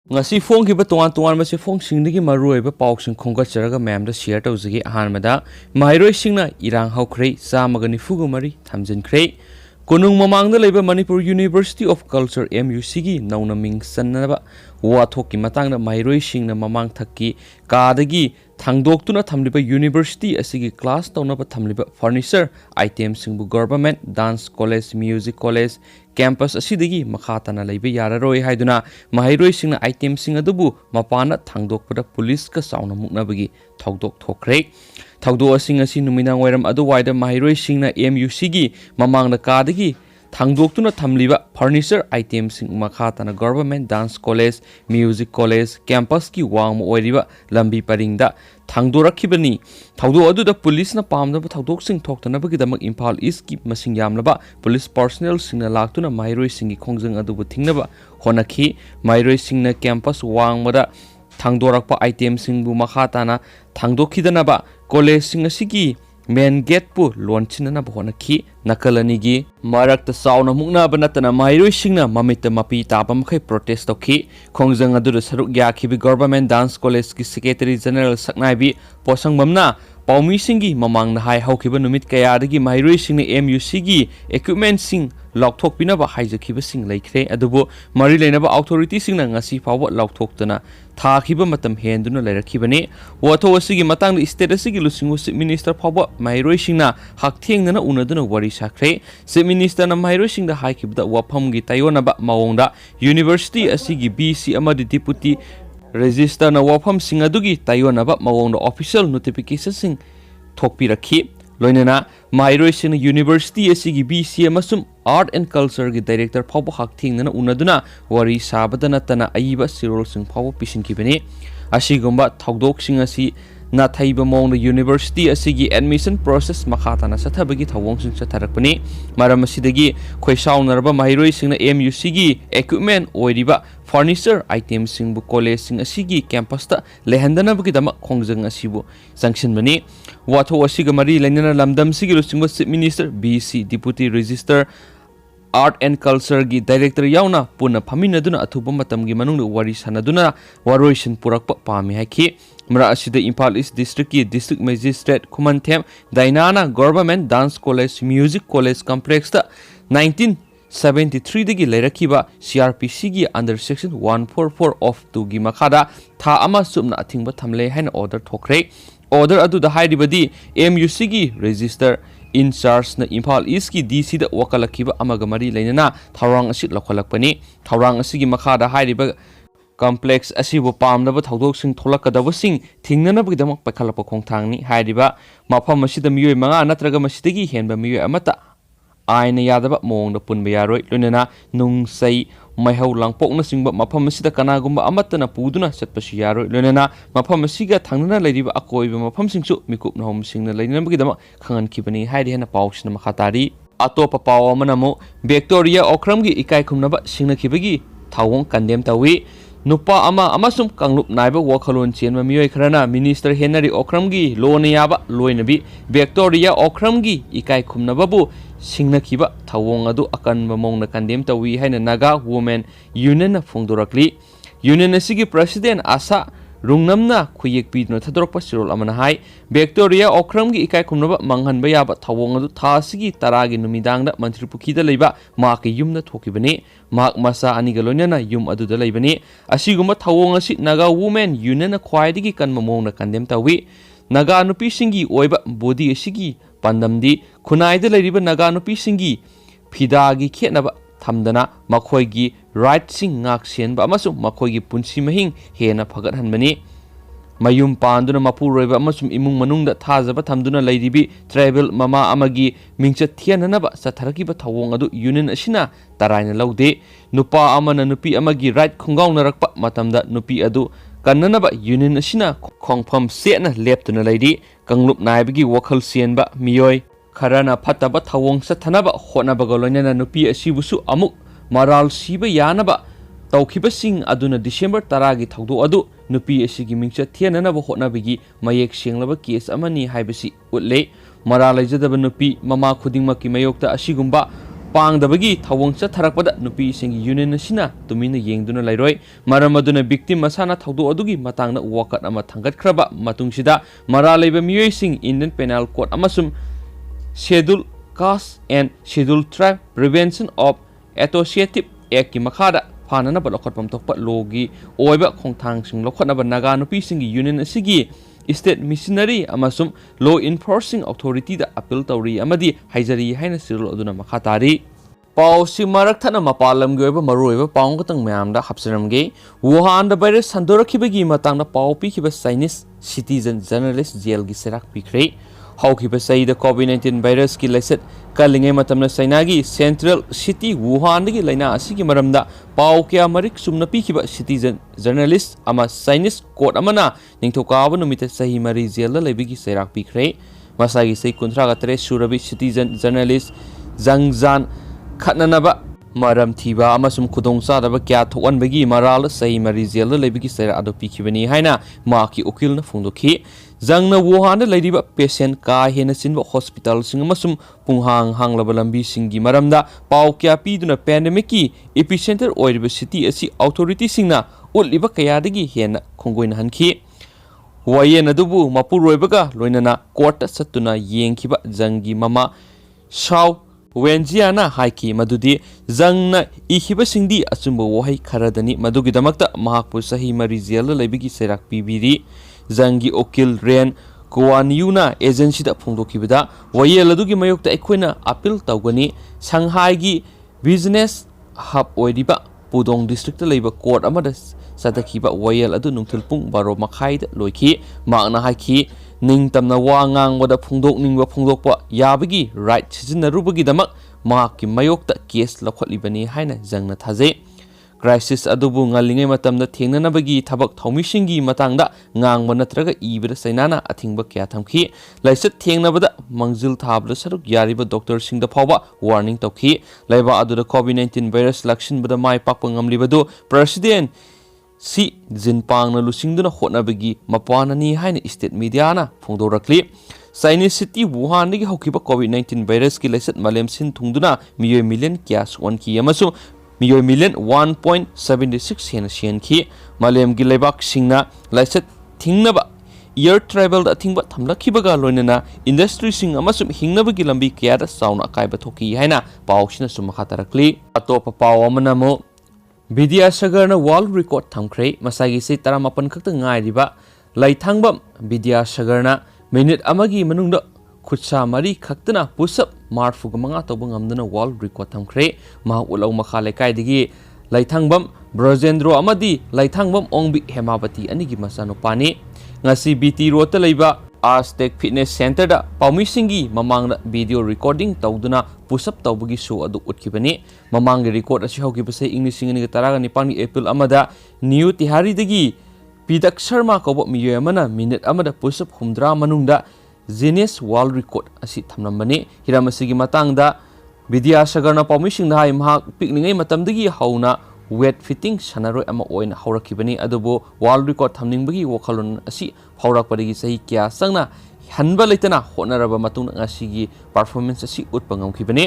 ngasi phone ki ba tongan tongan ma se phone sing digi maroi ba pauk sing khongga charaga ma'am da share tawjigi ahanmada mairoi singna irang haukrei chamaga nifu gu mari thamjin khrei konung mamang da leiba Manipur University of Culture MUC gi nauna ming sannaba wathok ki matang da mairoi singna mamang thakki kadagi thangdoktuna thamliba university asigi class tawnaba thamliba furniture item singbu government dance college music college campus asidagi makhatana leiba yararoi haiduna mairoi singna item sing adubu mapana thangdokpada police ka sauna muknabagi thogdok thokre thogdo asing asi numinang wairam aduwaida mairoi singna MUC gi mamangna kadagi thangdoktuna thamliba furniture items sing makhatana government dance college music college campus ki wang oiriba lambi paringda thangdorakhibani thawdo aduda police na pamnaba thawdok sing thoktanaba gidamak Imphal East ki masing yamlaba police personnel singna laktuna mairoi singi khongjang adubu thingnaba honakhi mairoi singna campus wang mada thangdorakpa item singbu makhatana thangdokhidanaba college sing asigi main gate pu lonchinana bhona khi nakalani gi marakta sauna mukna banatana mairoi singna mamita mapi tabam khai protest tokhi khongjang adu saruk ya khibi government dance college ki secretary general Singnakhiba posangmamna paumi singi mamang na hai haukiba numit kaya dagi mairoi singna MUC gi equipment sing lokthok pinaba haijakhiba sing laikre adubo mari leinaba authority singna ngasi fawa lokthoktana thakhiba matam henduna leirakhibani watho asigi matang state asigi lusingu minister fawa mairoi singna hakthengna unaduna wari sakre se minister na mairoi singda haikibda wafam gi tayonaba mawongda university asigi BC amadi deputy register na wafam singadugi tayonaba mawongda official notification sing thokpirakhi loinana mairoi sing university asigi BC amasum art and culture gi director fawa hakthengna unaduna wari sabadana tana aiba sirol sing fawa pisinkibani asigomba thogdok sing asi na thaiba mong university asigi admission process makhatana sathabagi thawong sing satharakpani maram asidagi khoisaunarba mairoi singna MUC gi equipment oiriba furniture items singbu college sing asigi campus ta lehandana bagi dama khongjang asibu sanctionbani watho asiga mari lainana lamdam sigi lusingba chief minister BC deputy register art and culture gi director yauna puna phaminaduna athuba matamgi manungda wari sanaduna waroisin purakpa pami haiki mara asida Imphal East district ki district magistrate Khumanthem Dainana government dance college music college complex ta 1973 dagi leirakhiba CRPC gi under section 144 of 2 gi makhada tha ama sumna athingba thamle haina order thokre order adu da hairibadi MUC gi register in charge na Imphal East ki DC da wakalakhiba amaga mari leinana tharang asit lokhalakpani tharang asigi makhada hairiba complex asibu pamnaba thawdok sing tholakadaba sing thingnanaba gidamak pakhalapa khongthangni hairiba mafam asida miyoi manga natraga masidagi henba miyoi amata aina yadaba mongda punba yaroi loinana nungsai maihau langpokna singba mafam asida kanagumba amatana puduna satpasu yaroi loinana mafam asiga thangnana leiriba akoiba mafam singsu mikupna hom singna leinanaba gidama khangankibani hairi hena pawsina makhatari atopa paw amanamu Victoria Okram gi Ekai Khumnaba Singnakhiba thawong condemn tawi nupa ama amasum kanglup naiba wakhalon chenma miyoi kharana minister Henry Okram gi Loinabi Loinabi Victoria Okram gi Ekai Khumnaba bu Singnakhiba thawong adu akanba mongna condemn tawi haina Naga Women Union na phongdorakli union asigi president asa rungnamna khuyek pidno thadorpa sirol amana hai Victoria Okram gi Ekai Khumnaba manghanba yaba thawong adu thasigi taragi numidangda mantri pukhida leiba maki yumna thokibani mak masa aniga loinana yum adu da leibani asiguma thawong asi Naga Women Union na khwaidigi kanma mongna condemn tawi Naga nupi singi oiba body asigi pandamdi khunaida leiriba Naga nupi singi phidagi khetnaba thamdana makhoigi right sing ngak senba amasum makhoigi punsi mahing hena phagat hanbani mayum panduna mapuroiba amasum imung manungda thajaba thamduna leiribi tribal mama amagi mingcha thiananaba satharakiba thawong adu union asina taraina laude nupa amana nupi amagi right khungaunnarakpa matamda nupi adu kannanaba union asina khongpham sena leptuna leiri kanglup naibagi wakhal senba miyoi kharana phataba thawong sathanaba honabaga loinana nupi asibusu amuk maral siba yanaba tawkhiba sing aduna December 10 gi thawdo adu nupi asigi mingcha thiananaba honabigi mayek senglaba case amani haibasi utle maral leijadaba nupi mama khudingma ki mayokta asigumba पांगदबगी थवोंग चथरकपदा नुपीसिंग union असिना तुमिना येंगदुना लाइरोय मरम अदुना victim मसाना थौदो अदुगी मतंगना वाकत अमा थंगतख्रबा मतुंगसिदा मरा लेबा मियोइसिंग इंडियन पेनल कोड अमसुम schedule caste and schedule tribe prevention of associative act की मखादा फानना लखटपम थोप लोगी ओइबा खोंथांगसिंग लखटनबा नागा नुपीसिंग यूनियन असिगी स्टेट मिशनरी अमसुम लॉ इन्फोर्सिंग अथॉरिटी दा अपील तौरी अमदी हाइजरी हाइना सिरल अदुना मखा तारी पाउसी मरक थना मपालम गोइबा मरोइबा पाउंग गतंग म्यामदा हपसरमगे वुहान दा वायरस संदोरखिबगी मतंगदा पाउ पिखिबा चाइनीज सिटीजन जर्नलिस्ट जेल गी सेराक पिखरे हौखिबा सईदा कोविड-19 वायरस की लेसेट कलिंगे मतमना चाइना की सेंट्रल सिटी वुहान दगी लाइना असिगी मरमदा पाउ क्या मरिक सुमना पिखिबा सिटीजन जर्नलिस्ट अमा चाइनीज कोर्ट अमना निंगथोकाबा नुमित सही मरी जेल लेबिगी सेराक पिखरे मसागी सई 53 सुरबी सिटीजन जर्नलिस्ट जंगजान खतननबा मरम थीबा अमसुम खुदोंग चादबा क्या थोअनबगी मराल सही मरी जेल लेबिगी सेरा अदो पिखिबनी हाइना माकी उकिलना फोंदोखी जंगना वुहान लेरिबा पेशेंट का हेना सिनबा हॉस्पिटल सिंग अमसुम पुंहांग हांगलबा लंबी सिंगी मरमदा पाउ क्या पीदुना पैंडेमिक की एपिसेंटर ओइरिबा सिटी असि अथॉरिटी सिंगना उलिबा कयादगी हेना खोंगोइन हनखी वयेन अदुबु मपुरोइबगा लोइनना कोर्ट सत्तुना येंखिबा जंगी ममा शाव वेंजियाना हाइकी मदुदी जंगना इखिबा सिंगदी अचुंबा वहै खरदनी मदुगिदमक्ता महाकपु सही मरी जेल लेबिगी सेराक पिबिरी जंगी ओकिल रेन कुवानियुना एजेंसी दा फोंदोखिबदा वयेल अदुगी मयोक्ता अखोइना अपील तौगनी संघाईगी बिजनेस हब ओइरिबा पुदोंग डिस्ट्रिक्ट लेबा कोर्ट अमदा सदखिबा वयेल अदु नुंथुल पुंग 12 मखाइदा लोइखी मांगना हाइखी निंगतमना वा ngang फोंदोकनिंगबा फोंदोकपा याबगी राइट सिजिनरुबगीदमक माकी मयोक्ता केस लखोटलिबनी हाइना जंगना थाजे क्राइसिस अदुबु ngalingay matamda thengnanabagi thabak thaumisingi matangda ngangba natraga ibada sainana athingba kya thamki laisat thengnabada mangjil thabla saruk yariba doctor singda phawba warning tawki laiba aduda covid-19 virus lakshin bada mai pakpa ngamlibadu president si jinpang na lusingduna hotnabagi mapanani haina state media na phongdorakli Chinese city Wuhan dagi hokiba covid-19 virus ki laisat malem sin thungduna miyoy million kya swan ki amasu मियोय million 1.76 हेन सियन की मालेम की लेबाक सिंगना लाइसेट थिंगनबा एयर ट्रैवल दा थिंगबा थमलखिबगा लोइनना इंडस्ट्री सिंग अमसुम हिंगनबगी लंबी क्यादा साउना कायबा थोकी हाइना पाउसिना सुम खतरकली अतोप पाव अमनमो विद्यासागरना वर्ल्ड रिकॉर्ड थमख्रे मसागी से 18 खक्त ngairiba लाइथांगबम विद्यासागरना मिनिट अमगी मनुंगदा खुत्सा मरी खक्तना पुसअप मार्फुग मंगा तौब ngamduna वर्ल्ड रिकॉर्ड थमख्रे मा उलौ मखा लेकाइदगी लाइथांगबम ब्रजेंद्रो अमदी लाइथांगबम ओंगबी हेमावती अनिगी मसानुपानी ngasi बीटी रोड लेबा आस्टेक फिटनेस सेंटर दा पाउमिसिंगी ममांगना वीडियो रिकॉर्डिंग तौदुना पुसअप तौबगी शो अदु उठखिबनी ममांग रिकॉर्ड असि होगिबसे इंग्लिशिंग नि तरागा निपांग एप्रिल अमदा न्यू तिहारी दगी पीदक शर्मा कोब मियो अमना मिनिट अमदा पुसअप हुमद्रा मनुंगदा Genius World Record asi thamnambani hiramasiगी matangda Vidyasagarna paumisingna hai mahak pikningai matamdagi hauna weight fitting sanaroi ama oina haurakibani adubo world record thamningbagi wakhalon asi haurakpadagi sahi kya sangna hanba leitana honaraba matungna ngasigi performance asi utpangamkhibani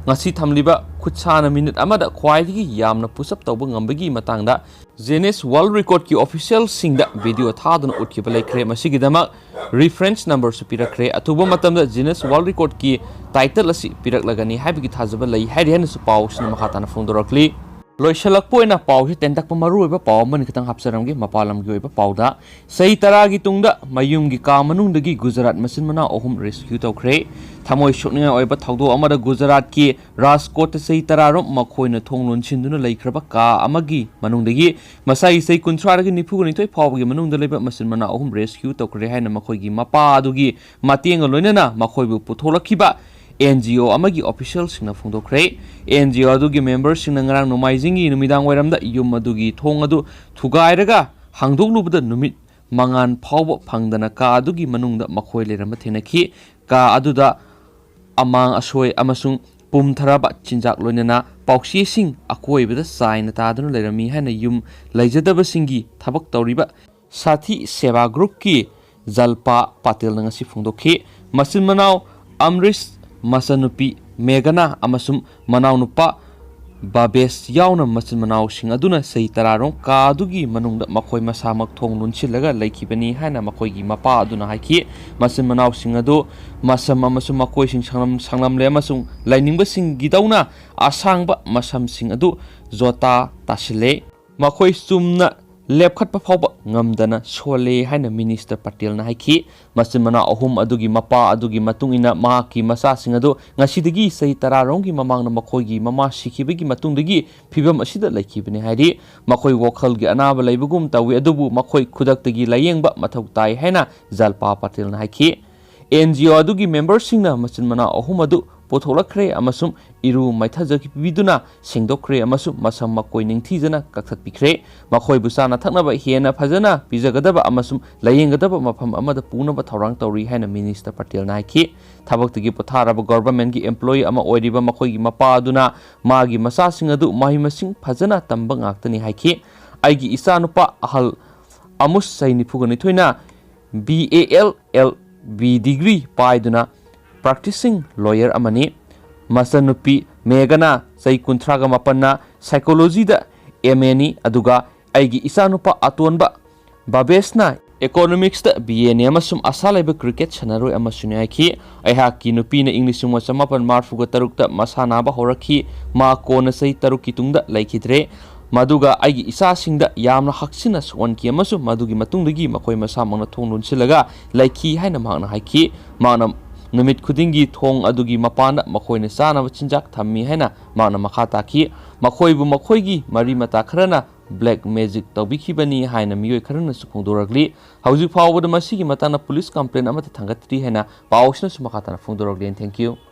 ngasi thamliba khutsana minute amada khwaidigi yamna push up tawba ngambagi matangda Guinness World Record ki official singda video thaduna utkiba laikre masigi dama reference number su pirakre atuba matamda Guinness World Record ki title asi piraklagani haibigi thajaba lai hairihan su paw sina makhatana fondorakli loisalakpoina paw hi tentak pamaru oiba paw man kitang hapsaramgi mapalamgi oiba pawda sei taragi tungda mayumgi ka manungdagi Gujarat masin mana ohum rescue tawkhre thamoi shokninga oiba thawdo amada Gujarat ki Rajkot sei tararom makhoina thonglon chinduna laikhraba ka amagi manungdagi masai sei kuntraragi nipuguni toi phawgi manungda leba masin mana ohum rescue tawkhre haina makhoigi mapa adugi matenga loinana makhoibu putholakhiba NGO amagi official singna phongdokre NGO adugi members singna ngarang nomaijingi numidang wairamda yum adugi thong adu thugairaga hangdoklubada numit mangan phawba phangdana ka adugi manungda makhoi lerama thenakhi ka aduda amang asoi amasung pumtharaba chinjak loinana pauksi sing akoibada saina taduna lerami hana yum laijadaba singi thabak tawriba sathi seva group ki jalpa patel ngasi phongdokhi masin manau amrish Masanupi Megana amasum manaunupa Babes yauna machin manausing aduna sei tararong kadugi manungda makoi masamak thong nunchilaga laikibani haina makoigi mapa aduna haiki machin manausing adu masam amasum makoi sing sanglam le amasung lainingba sing gidauna asangba masam sing adu jota tasile makoi sumna lepkhat pa phawba ngamdana sole haina minister patel na haiki machin mana ahum adugi mapa adugi matungina mahaki masa sing adu ngasidagi sei tararonggi mamangna makoigi mama sikibagi matungdagi phibam asida laikibani hairi makoi wokhalgi anaba laibugum tawi adubu makoi khudaktagi layengba mathau tai haina jalpa patel na haiki NGO adugi member singna machin mana ahum adu पोथोलखरे अमसुम इरु मैथाजकी पिबिदुना सेंगदोखरे अमसुम मसम मकोइ निंगथीजना कक्थपिखरे मखोइ बुसाना थकनबा हेना फजना पिजगदबा अमसुम लयेंगदबा मफम अमदा पुनबा थौरांग तौरी हैना minister Patel Nike थबक्तगी पोथारबा government की employee अमा ओइरिबा मखोइगी मपादुना मागी मसासिंग अदु माहिमसिंग फजना तंबा ngaktani हाइकी आइगी इसानुपा अहल अमुस सैनि फुगनि थोइना BALLB डिग्री पाइदुना practicing lawyer amani masanupi megana sai kunthraga mapanna psychology da MA ni aduga aigi isanupa atonba babesna economics da BA ni amasum asalaiba cricket chanaroi amasuni aiki aihaki nupi na english mo samapan marfuga tarukta masana ba horaki ma kona sai taruki tungda laikidre maduga aigi isa singda yamna haksina swanki amasu madugi matungdagi makoi masa mangna thonglun silaga laiki haina mangna haiki mangna Numit kudingi thong adugi mapana makoi ne sana chinjak thammi haina mana makha taki makoi bu makoi gi mari mata kharana black magic tawbikhi bani haina miyoi kharana sukhongdoragli hauji phawbada masigi matana police complaint amata thangatri haina pawsna sumakhatana phongdoragli thank you